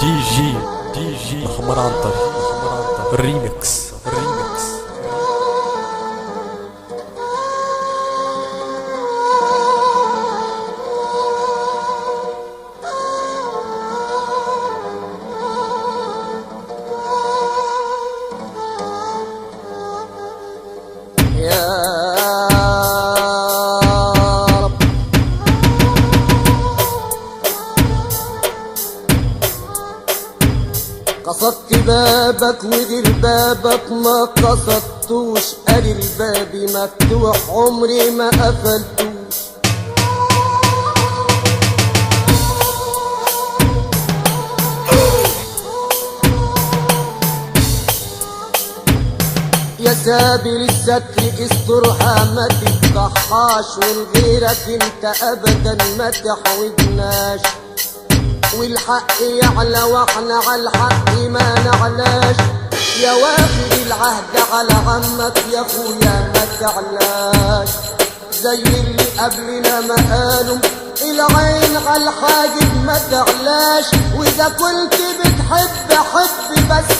دي جي محمد عنتر الريمكس. قصدت بابك ودير بابك ما قصدتوش، قال الباب مفتوح عمري ما قفلتوش. يا سابل الستر استرها ما تفتحهاش، ولغيرك انت ابدا ما تحوجناش. والحق يعلى واحنا على الحق ما نعلاش. يا واخد العهد على عمك يا اخويا ما تعلاش. زي اللي قبلنا ما قالوا العين على الحاجب ما تعلاش. واذا كنت بتحب حب بس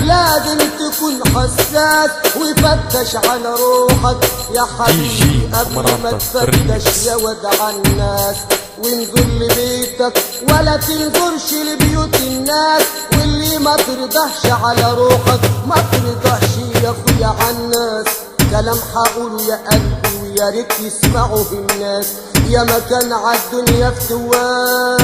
لازم تكون حساس وفتش على روحك يا حبيبي قبل ما تفتش يا ودع الناس. وانظر لبيتك ولا تنظرش لبيوت الناس، واللي ما ترضاش على روحك ما ترضاش يا اخويا على الناس. كلام حقوله يا قلبي ويا ريت يسمعه الناس. يا مكان عالدنيا فتوات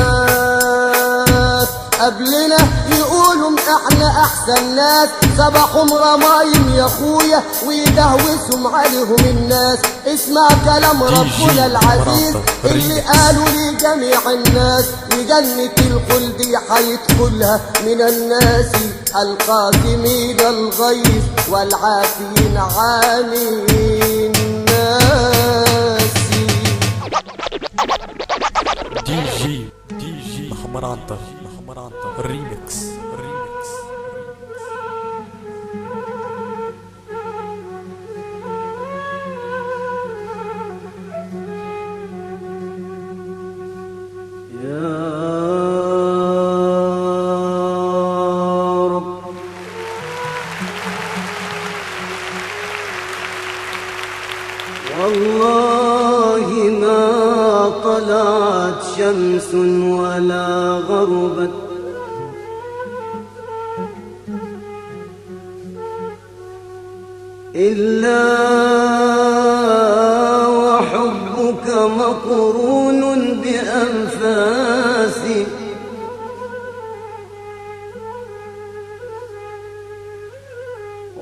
قبلنا يقولوا احنا احسن ناس. صباحهم رمايم يا اخويا ويدهوسهم عليهم الناس. اسمع كلام ربنا العزيز اللي قالوا لجميع الناس. لجنة الخلد حيدخلها من الناس القاسمين الغيظ والعافين عن الناس. دي جي محمد عنتر الريمكس. والله ما طلعت شمس ولا غربت، إلا وحبك مقرون بأنفاسي.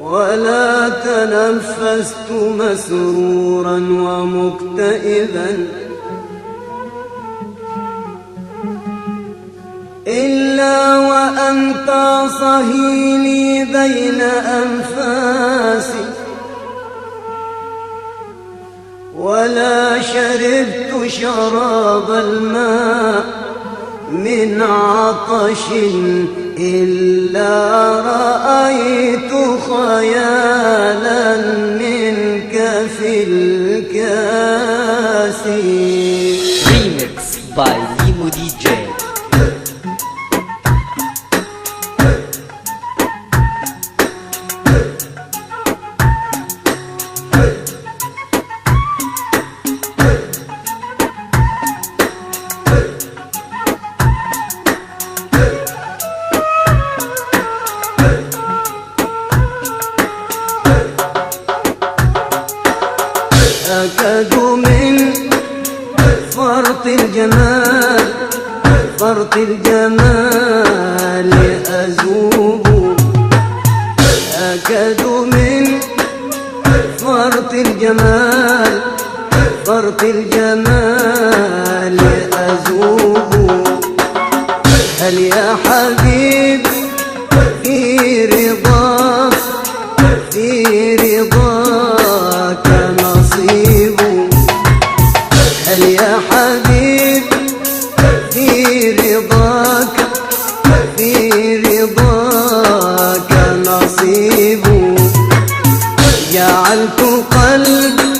ولا تنفست مسرورا ومكتئبا، إلا وأنت صهيلي بين أنفاسي. ولا شربت شراب الماء من عطش، إلا رأيت خيالا منك في الكاس. Remix by Limo DJ. أكد من فرط الجمال أذوب. أكد من فرط الجمال أذوب. هل يا حبيب في رضاك نصيب؟ هل يا حبيب في رضاك نصيب؟ جعلت قلبي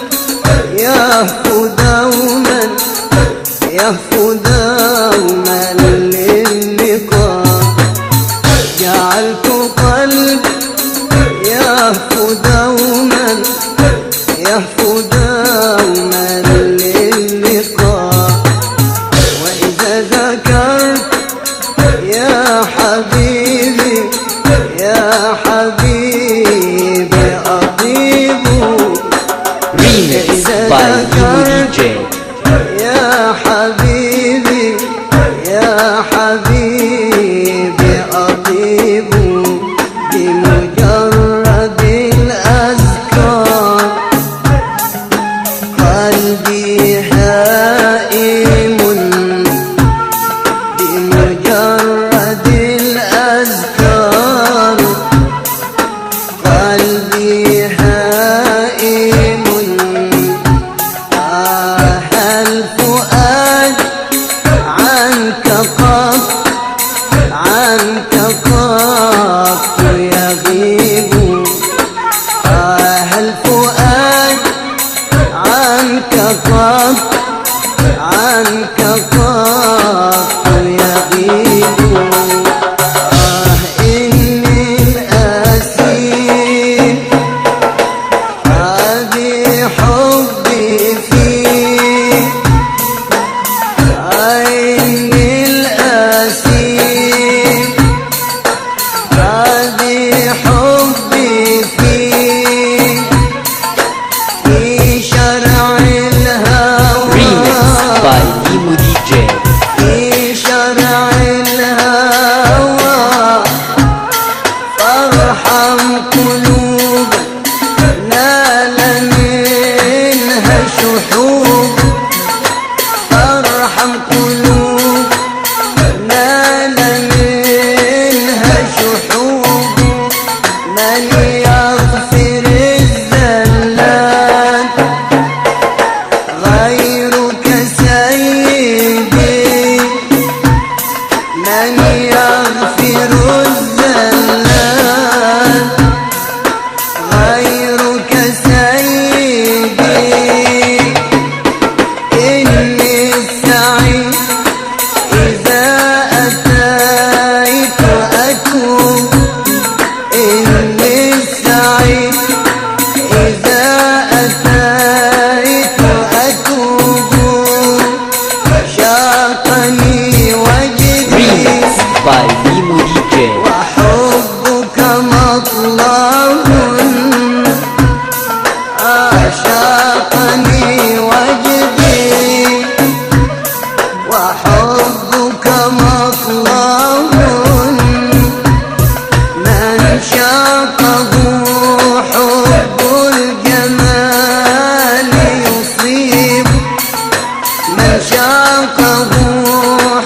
يهفو دوما للقاء. حبيبي يا حبيبي أطيب بمجرد الأذكار قلبي هائم بمجرد الأذكار قلبي هائم الفؤاد عنك قط يغيب الفؤاد عنك قط يغيب إني الأسير بحبي فيك إني الأسير بحبي فيك في شرع الهوى Remixed by Limo DJ. في شرع الهوى فارحم قلوبا نال منها شحوب فارحم قلوب نال منها شحوب من يغفر الزلات غيرك سيدي من يغفر الزلات غيرك سيدي إني السعيد إذا أتيت أتوب إني السعيد إذا أتيت أتوب شاقني وجدي Remixed by Limo DJ. وحبك مطلب شاقني وجدي وحبك مطلب من شاقه حب الجمال يصيب من شاقه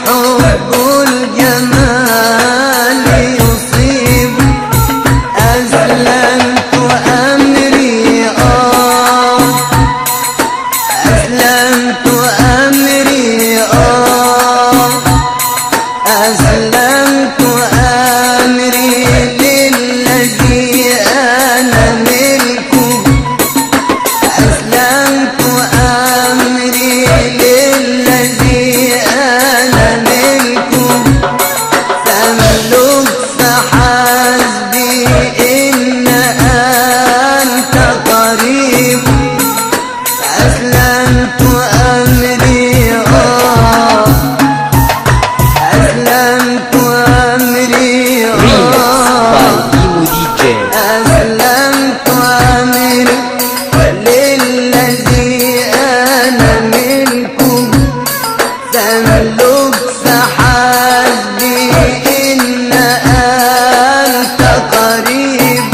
حب الجمال يصيب أسلمت أمري أسلمت أمري أسلمت أمري للذي أنا ملكه أسلمت أمري للذي أنا ملكه فاملك فحسبي إن أنت قريب أسلمت أمري أسلمت أمري Remixed by Limo DJ. أسلمت أمري للذي أنا ملكه فاملك فحسبي إن أنت قريب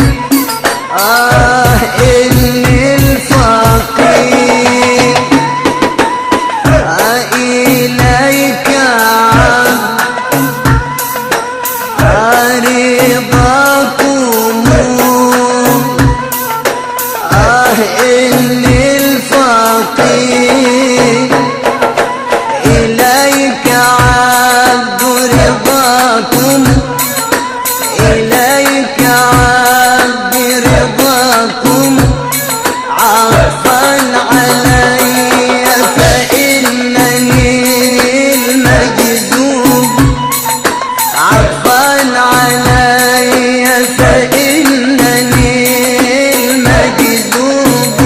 إني الفقير إليك رضاكم إني الفقير إليك عبد رضاكم إليك عبد رضاكم عفوا علي فإنني المجذوب عفوا علي فإنني المجذوب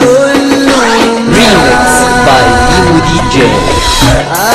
كل Remixed by Limo DJ. ما